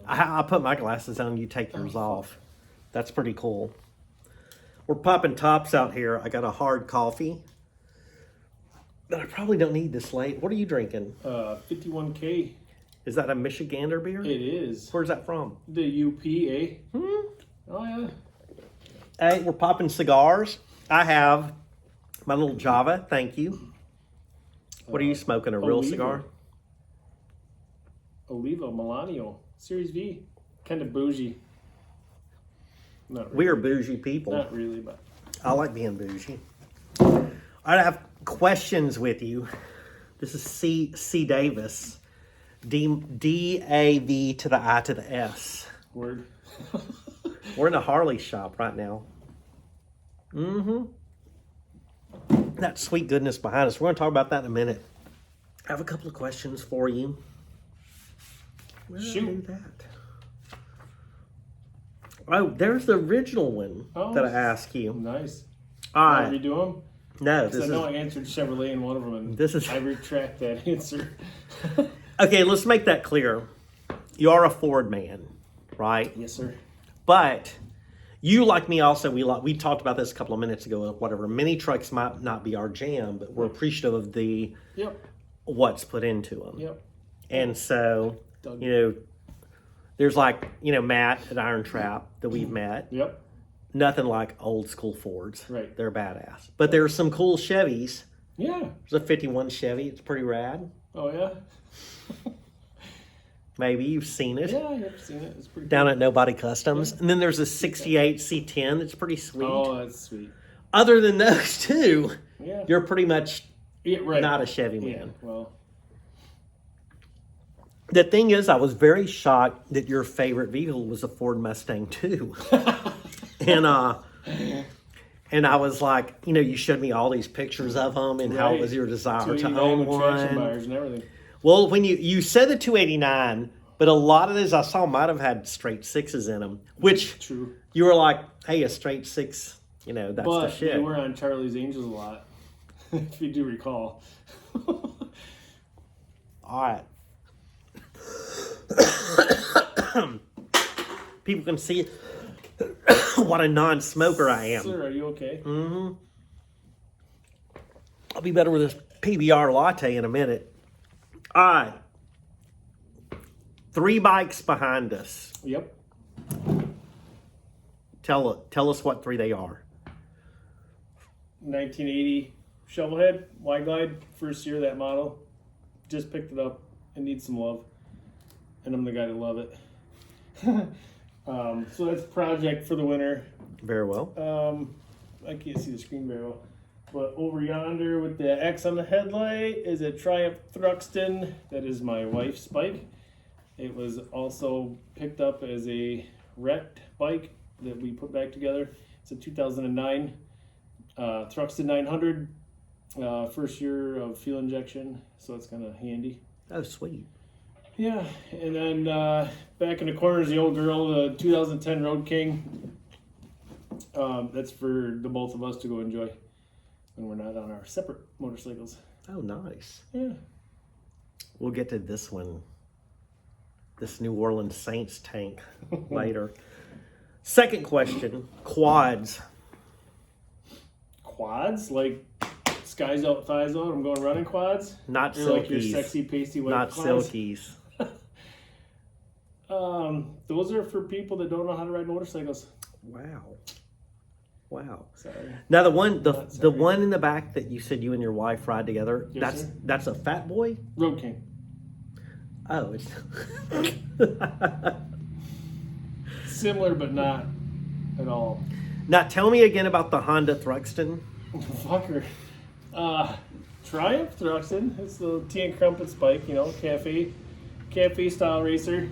I put my glasses on, you take yours off. That's pretty cool. We're popping tops out here. I got a hard coffee. But I probably don't need this late. What are you drinking? 51K. Is that a Michigander beer? It is. Where's that from? The UP, Hmm? Oh, yeah. Hey, we're popping cigars. I have my little Java. Thank you. What are you smoking? A real Oliva. cigar? Oliva Milano. Series V. Kind of bougie. Not really. We are bougie people. Not really, but. I like being bougie. I have questions with you. This is C Davis. D-A-V to the I to the S. Word. We're in a Harley shop right now. Mm-hmm. That sweet goodness behind us. We're going to talk about that in a minute. I have a couple of questions for you. Where did I do that? Oh, there's the original one that I asked you. Nice. All right. Did you do them? No, I know I answered Chevrolet in one of them, and I retract that answer. Okay, let's make that clear. You are a Ford man, right? Yes, sir. But you, like me, also we talked about this a couple of minutes ago. Whatever, mini trucks might not be our jam, but we're appreciative of the what's put into them. Yep. And so, there's Matt at Iron Trap that we've met. Yep. Nothing like old school Fords. Right. They're badass. But there's some cool Chevys. Yeah. There's a 51 Chevy. It's pretty rad. Oh, yeah? Maybe you've seen it. Yeah, I've seen it. It's pretty down cool. at Nobody Customs. Yeah. And then there's a 68 C10 that's pretty sweet. Oh, that's sweet. Other than those two, yeah, you're pretty much right. not a Chevy man. Yeah, well. The thing is, I was very shocked that your favorite vehicle was a Ford Mustang II. And I was like, you showed me all these pictures of them and how it was your desire to own one. And everything. Well, when you said the 289, but a lot of those I saw might have had straight sixes in them, which True. You were like, hey, a straight six, that's the shit. They were on Charlie's Angels a lot, if you do recall. All right. People can see what a non-smoker I am. Sir, are you okay? Mm-hmm. I'll be better with this PBR latte in a minute. All right. 3 bikes behind us. Yep. Tell us what 3 they are. 1980 Shovelhead, Wide Glide, first year of that model. Just picked it up. It needs some love. And I'm the guy to love it. So that's a project for the winter. Very well. I can't see the screen very well. But over yonder with the X on the headlight is a Triumph Thruxton. That is my wife's bike. It was also picked up as a wrecked bike that we put back together. It's a 2009 Thruxton 900. First year of fuel injection, so it's kind of handy. Oh, sweet. Yeah, and then back in the corner is the old girl, the 2010 Road King. That's for the both of us to go enjoy when we're not on our separate motorcycles. Oh, nice. Yeah. We'll get to this one, this New Orleans Saints tank later. Second question, quads. Quads? Like skies out, thighs out, I'm going running quads? Not They're silkies. like your sexy, pasty white Not quads? silkies. Those are for people that don't know how to ride motorcycles. Wow. Sorry. Now the one in the back that you said you and your wife ride together, Yes, that's a Fat Boy? Road King. Oh, it's Similar, but not at all. Now tell me again about the Honda Thruxton. Fucker. Triumph Thruxton. It's the tea and crumpets bike, cafe style racer.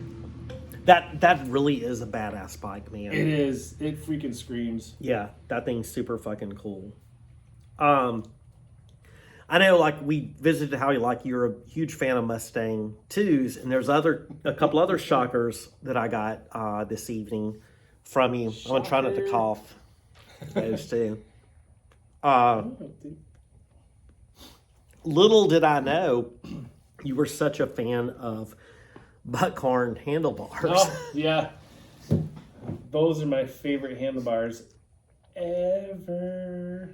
That really is a badass bike, man. It is. It freaking screams. Yeah, that thing's super fucking cool. I know, like, we visited how you're a huge fan of Mustang IIs, and there's a couple other shockers that I got this evening from you. I'm gonna try not to cough. Those two. Little did I know you were such a fan of buckhorn handlebars. Oh, yeah. Those are my favorite handlebars ever.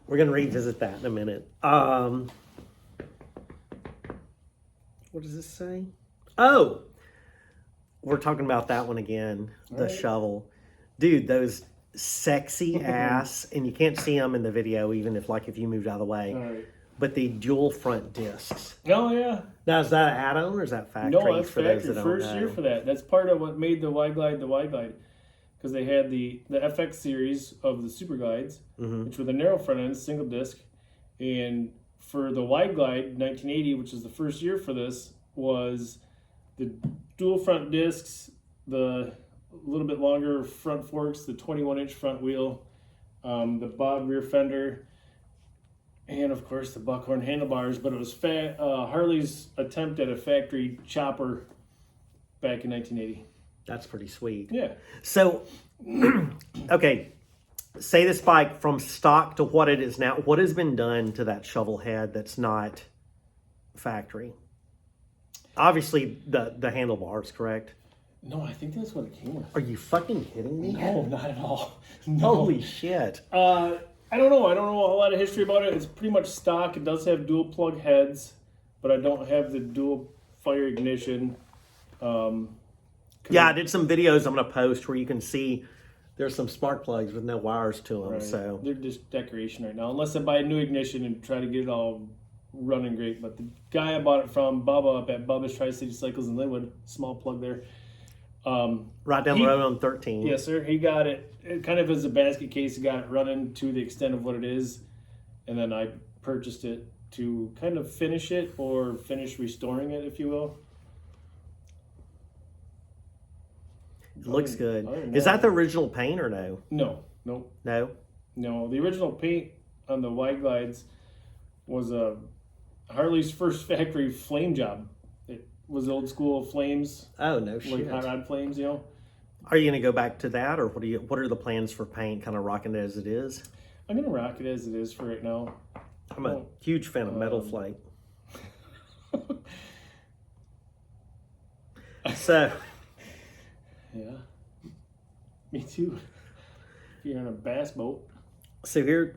We're going to revisit that in a minute. What does this say? Oh, we're talking about that one again. The Right. shovel. Dude, those sexy ass, and you can't see them in the video, even if you moved out of the way, All right. but the dual front discs. Oh, yeah. Now, is that an add-on or is that factory? No, that's for those factory. that don't First know? year for that. That's part of what made the Y-Glide the Y-Glide. Because they had the FX series of the Super Glides, which were the narrow front ends, single disc. And for the Y-Glide, 1980, which is the first year for this, was the dual front discs, the little bit longer front forks, the 21-inch front wheel, the bob rear fender, and of course the buckhorn handlebars. But it was Harley's attempt at a factory chopper back in 1980. That's pretty sweet. Yeah. So, okay, say this bike from stock to what it is now. What has been done to that shovel head that's not factory? Obviously, the handlebars, correct? No, I think that's what it came with. Are you fucking kidding me? No, not at all. No. Holy shit. I don't know. I don't know a whole lot of history about it. It's pretty much stock. It does have dual plug heads, but I don't have the dual fire ignition. Yeah, I did some videos I'm going to post where you can see there's some spark plugs with no wires to them. Right. So They're just decoration right now, unless I buy a new ignition and try to get it all running great. But the guy I bought it from, Bubba, up at Bubba's Tri-City Cycles in Linwood, small plug there. right down the road on 13. Yes, sir. He got it kind of as a basket case. He got it running to the extent of what it is. And then I purchased it to kind of finish it or finish restoring it, if you will. It looks good. other than Is that the original paint or no? No, nope. No? No, the original paint on the Y Glides was Harley's first factory flame job. It was old school flames, Oh, no shit. like hot rod flames, you know. Are you going to go back to that, or what are the plans for paint, kind of rocking it as it is? I'm gonna rock it as it is for right now. I'm a huge fan of metal flake. So, Yeah, me too. If you're on a bass boat, so here,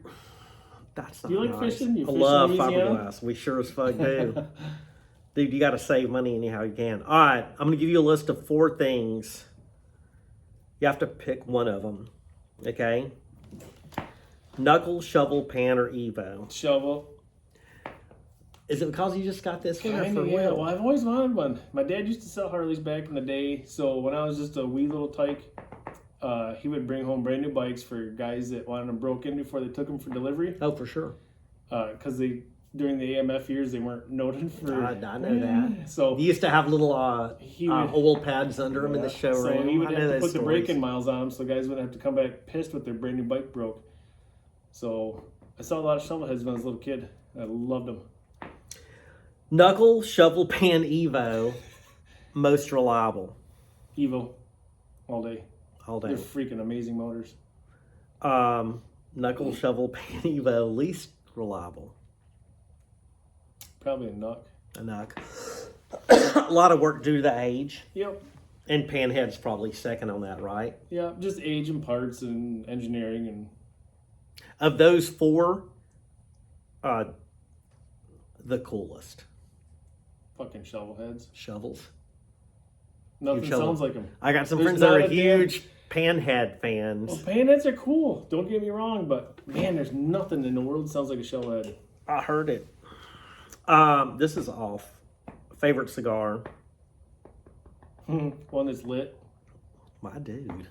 that's not Do you like nice. fishing? You I fish in love Louisiana? fiberglass. We sure as fuck do. Dude, you got to save money anyhow you can. All right, I'm going to give you a list of 4 things. You have to pick one of them, okay? Knuckle, shovel, pan, or Evo. shovel. Is it because you just got this one or Kinda, for yeah. real? Well, I've always wanted one. My dad used to sell Harleys back in the day, so when I was just a wee little tyke, he would bring home brand new bikes for guys that wanted them broke in before they took them for delivery. Oh, for sure. Because during the AMF years, they weren't noted for. I know that. So You used to have little He would- oil pads under them in the showroom. So he would I know have to those put the stories. braking miles on them, so guys wouldn't have to come back pissed with their brand new bike broke. So I saw a lot of shovel heads when I was a little kid. I loved them. Knuckle, shovel, pan, Evo, most reliable Evo, all day. all They're day. freaking amazing motors. Knuckle, shovel, pan, Evo, least reliable. Probably a Nuck. A knuck. A lot of work due to the age. Yep. And Panhead's probably second on that, right? Yeah, just age and parts and engineering and Of those 4, the coolest. fucking shovel heads. Shovels. Nothing shovel. sounds like them. I got some There's friends that are not a damn- huge Panhead fans. Well, panheads are cool. Don't get me wrong, but man, there's nothing in the world that sounds like a shovel head. I heard it. This is off. Favorite cigar. One that's lit. My dude.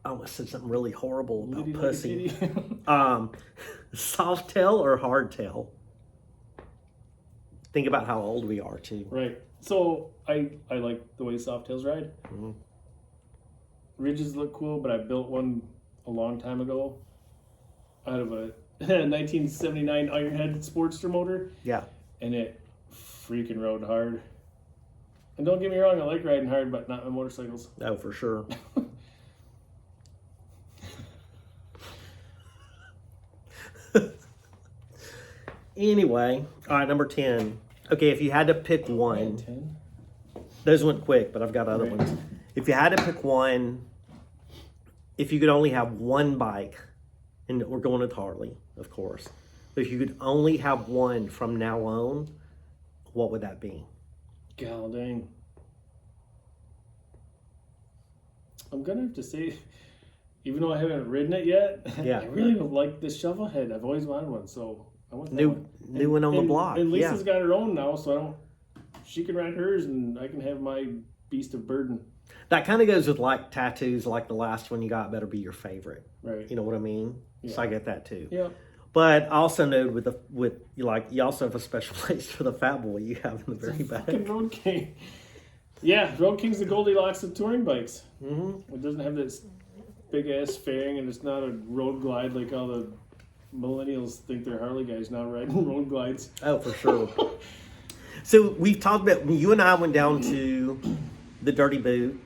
I almost said something really horrible about Litty like a pussy. titty. Soft tail or hard tail? Think about how old we are too. Right. So I like the way Softails ride. Mm-hmm. Ridges look cool, but I built one a long time ago out of a 1979 Ironhead Sportster motor, Yeah. and it freaking rode hard. And don't get me wrong, I like riding hard, but not on motorcycles. Oh, for sure. Anyway, all right, number 10. Okay, if you had to pick one, 10? Those went quick, but I've got other Right. ones. If you had to pick one, if you could only have one bike, and we're going with Harley, of course, but if you could only have one from now on, what would that be? God dang. I'm gonna have to say, even though I haven't ridden it yet, Yeah. I really would like the shovel head. I've always wanted one, so I want that New one. one on the And- block. And Yeah. Lisa's got her own now, so I don't. She can ride hers, and I can have my beast of burden. That kind of goes with like tattoos, like the last one you got better be your favorite. Right. You know what I mean? So I get that too. Yeah. But I also know you also have a special place for the Fat Boy you have in the very back. Fucking Road King. Yeah, Road King's the Goldilocks of touring bikes. Mm-hmm. It doesn't have this big ass fairing, and it's not a road glide like all the millennials think they're Harley guys now riding road glides. Oh, for sure. So we've talked about, you and I went down to the Dirty Boot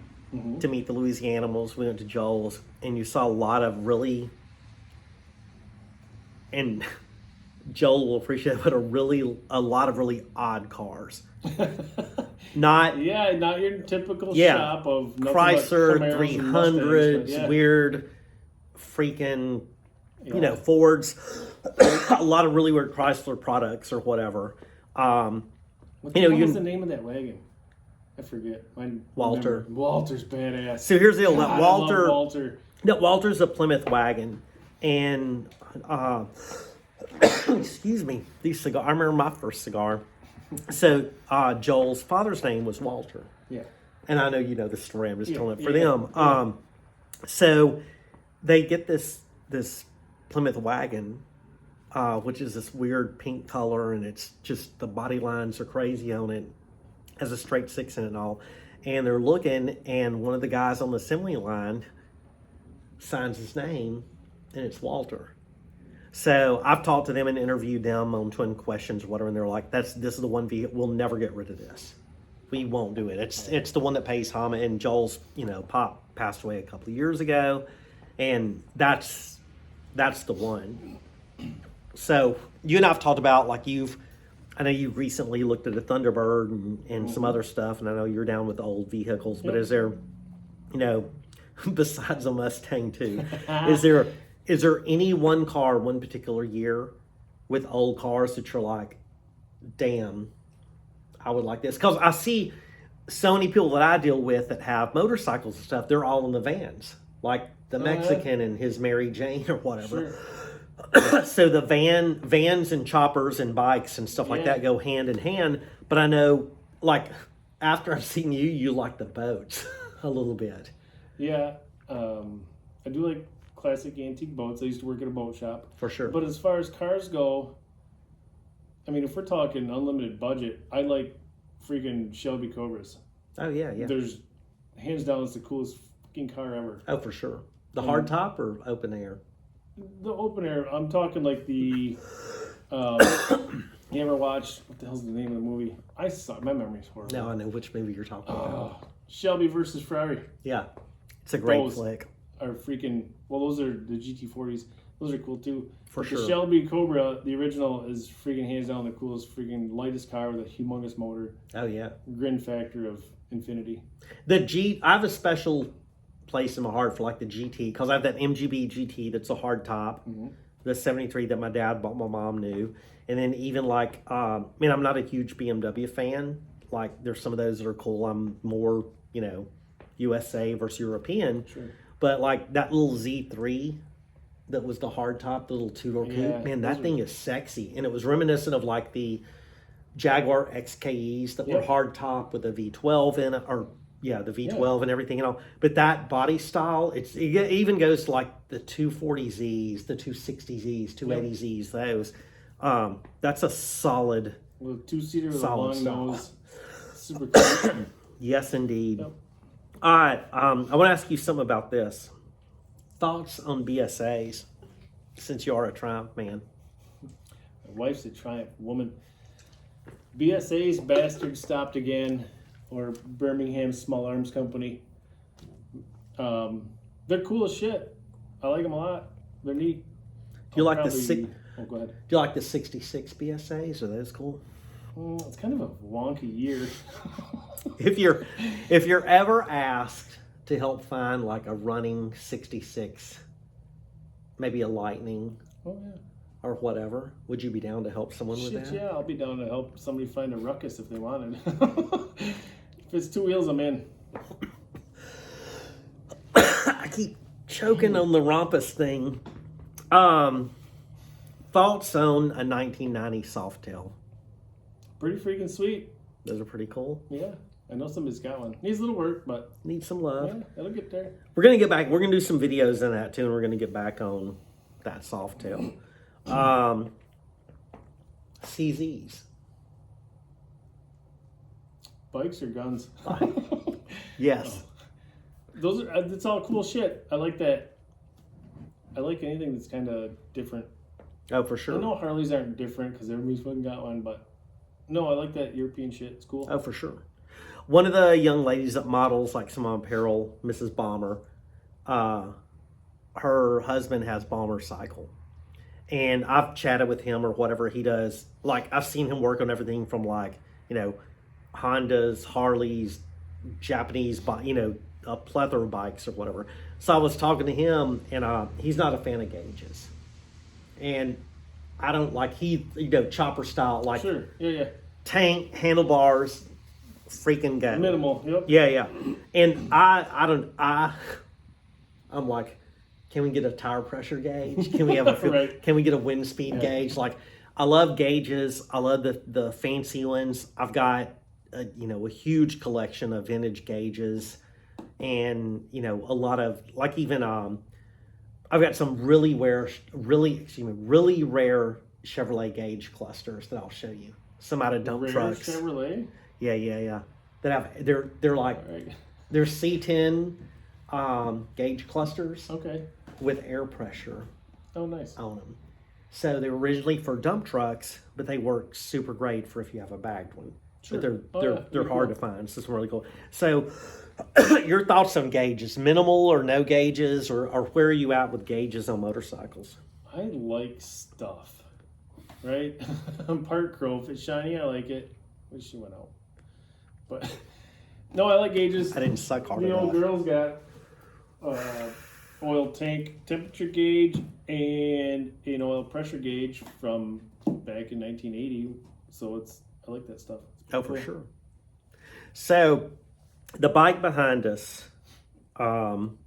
to meet the Louisianimals. We went to Joel's, and you saw a lot of really, and Joel will appreciate it, but a lot of really odd cars. Not Yeah, not your typical Yeah. shop of nothing Chrysler but Camaros and 300s, Mustangs, but yeah. weird freaking, Yeah. Fords, a lot of really weird Chrysler products or whatever. What the you know, hell you- was the name of that wagon? I forget. Walter. Walter's badass. So here's the deal. God, I love Walter, Walter. no, Walter's a Plymouth wagon, and excuse me, these cigar. I remember my first cigar. So Joel's father's name was Walter, Yeah. and I know you know the story. I'm just telling it for yeah, them. yeah. So they get this Plymouth wagon, which is this weird pink color, and it's just the body lines are crazy on it. Has a straight six in it and all. And they're looking, and one of the guys on the assembly line signs his name, and it's Walter. So I've talked to them and interviewed them on Twin Questions or whatever, and they're like, this is the one vehicle, we'll never get rid of this. We won't do it. It's the one that pays homage. And Joel's, pop passed away a couple of years ago, and that's the one. So you and I've talked about, like, I know you recently looked at a Thunderbird and some other stuff, and I know you're down with old vehicles, but is there, besides a Mustang II, is there any one car, one particular year with old cars that you're like, damn, I would like this? Because I see so many people that I deal with that have motorcycles and stuff, they're all in the vans, like the Mexican and his Mary Jane or whatever. Sure. So the vans and choppers and bikes and stuff like that go hand in hand. But I know, like, after I've seen you like the boats a little bit. Yeah. I do like classic antique boats. I used to work at a boat shop. For sure. But as far as cars go, I mean, if we're talking unlimited budget, I like freaking Shelby Cobras. Oh, yeah. There's, hands down, it's the coolest fucking car ever. Oh, for sure. The hard top or open air? The open air, I'm talking like the, you ever watch, what the hell's the name of the movie? I saw, my memory's horrible. Now I know which movie you're talking about. Shelby versus Ferrari Yeah. It's a great Those flick. are freaking, well, those are the GT40s. Those are cool too. For But sure. The Shelby Cobra, the original, is freaking hands down the coolest, freaking lightest car with a humongous motor. Oh, yeah. Grin factor of infinity. I have a special place in my heart for like the GT, because I have that MGB GT that's a hard top, the 73 that my dad bought my mom new, and then even like I'm not a huge BMW fan. Like, there's some of those that are cool. I'm more USA versus European, but like that little Z3 that was the hard top, the little two-door coupe, man, that thing is sexy, and it was reminiscent of like the Jaguar XKEs that were hard top with a V12 in it, or the V12 and everything and all. But that body style, it even goes to like the 240Zs, the 260Zs, 280Zs, those. That's a solid. With a two-seater with a Solid long style. nose. Super cool. Yes, indeed. Yep. All right. I want to ask you something about this. Thoughts on BSAs, since you are a Triumph man? My wife's a Triumph woman. BSA's bastard stopped again, or Birmingham Small Arms Company. They're cool as shit. I like them a lot. They're neat. Do you like Oh, go ahead. Do you like the 66 BSAs? Are those cool? It's kind of a wonky year. if you're ever asked to help find like a running 66, maybe a Lightning Oh yeah. or whatever, would you be down to help someone with Shit, that? yeah, I'll be down to help somebody find a ruckus if they wanted. If it's 2 wheels, I'm in. I keep choking on the Rompus thing. Thoughts on a 1990 Softail? Pretty freaking sweet. Those are pretty cool. Yeah, I know somebody's got one. Needs a little work, but Need some love. yeah, it'll get there. We're gonna get back. We're gonna do some videos on that too, and we're gonna get back on that Softail. CZs. Bikes or guns? Yes. Those are, it's all cool shit. I like that. I like anything that's kind of different. Oh, for I sure. know Harleys aren't different because everybody's fucking got one, but no, I like that European shit. It's cool. Oh, for sure. One of the young ladies that models like some apparel, Mrs. Bomber, her husband has Bomber Cycle. And I've chatted with him or whatever he does. Like, I've seen him work on everything from like, Hondas, Harleys, Japanese, a plethora of bikes or whatever. So I was talking to him, and he's not a fan of gauges. And I don't like, chopper style, like Sure. Yeah. tank, handlebars, freaking go. Minimal. Yep. Yeah. And I'm like, can we get a tire pressure gauge? Can we have Right. Can we get a wind speed gauge? Like, I love gauges. I love the fancy ones. I've got a huge collection of vintage gauges, and a lot of like even I've got some really rare Chevrolet gauge clusters that I'll show you. Some out of dump Rare trucks. Chevrolet. Yeah. That have they're like All right. they're C10 gauge clusters Okay. with air pressure Oh, nice. on them. So they were originally for dump trucks, but they work super great for if you have a bagged one. Sure. But Oh, yeah. they're Pretty hard cool. to find. So it's really cool. So your thoughts on gauges? Minimal or no gauges, or where are you at with gauges on motorcycles? I like stuff, right? I'm part crow. If it's shiny, I like it. Wish she went out. But no, I like gauges. I didn't suck hard The old enough. girl's got oil tank temperature gauge and an oil pressure gauge from back in 1980. So I like that stuff. It's Oh, pretty for cool. sure. So the bike behind us, kind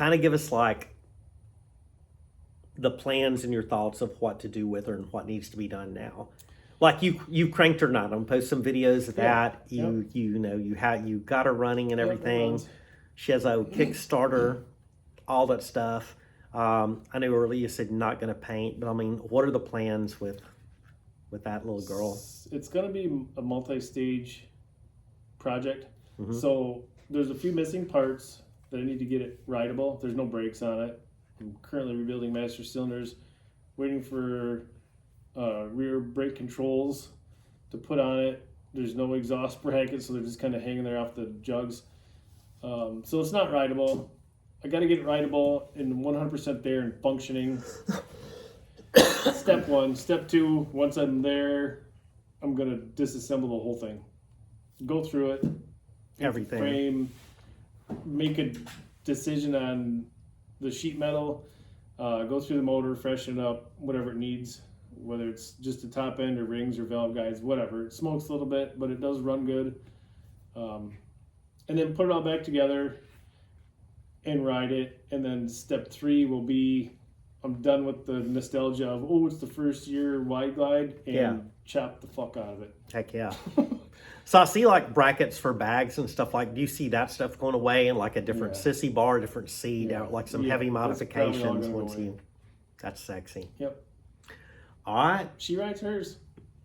of give us like the plans and your thoughts of what to do with her and what needs to be done now. Like you cranked her not. I'm post some videos of that. You got her running and Yep, it everything. runs. She has a Kickstarter, all that stuff. I know earlier you said not going to paint, but I mean, what are the plans with that little girl? It's going to be a multi-stage project. Mm-hmm. So there's a few missing parts that I need to get it rideable. There's no brakes on it. I'm currently rebuilding master cylinders, waiting for rear brake controls to put on it. There's no exhaust brackets, so they're just kind of hanging there off the jugs. So it's not rideable. I got to get it rideable and 100% there and functioning. Step one. Step two, once I'm there, I'm going to disassemble the whole thing. Go through it. Everything. Frame. Make a decision on the sheet metal. Go through the motor, freshen it up, whatever it needs. Whether it's just the top end or rings or valve guides, whatever. It smokes a little bit, but it does run good. And then put it all back together and ride it. And then step three will be, I'm done with the nostalgia of, it's the first year wide glide, and chop the fuck out of it. Heck yeah. So I see like brackets for bags and stuff. Like, do you see that stuff going away and like a different sissy bar, different seat, like some heavy that's probably all modifications gonna once go you. That's sexy. Yep. All right. She rides hers.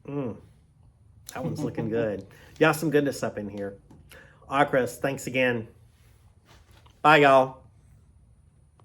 That one's looking good. Got some goodness up in here. All right, Chris. Thanks again. Bye, y'all.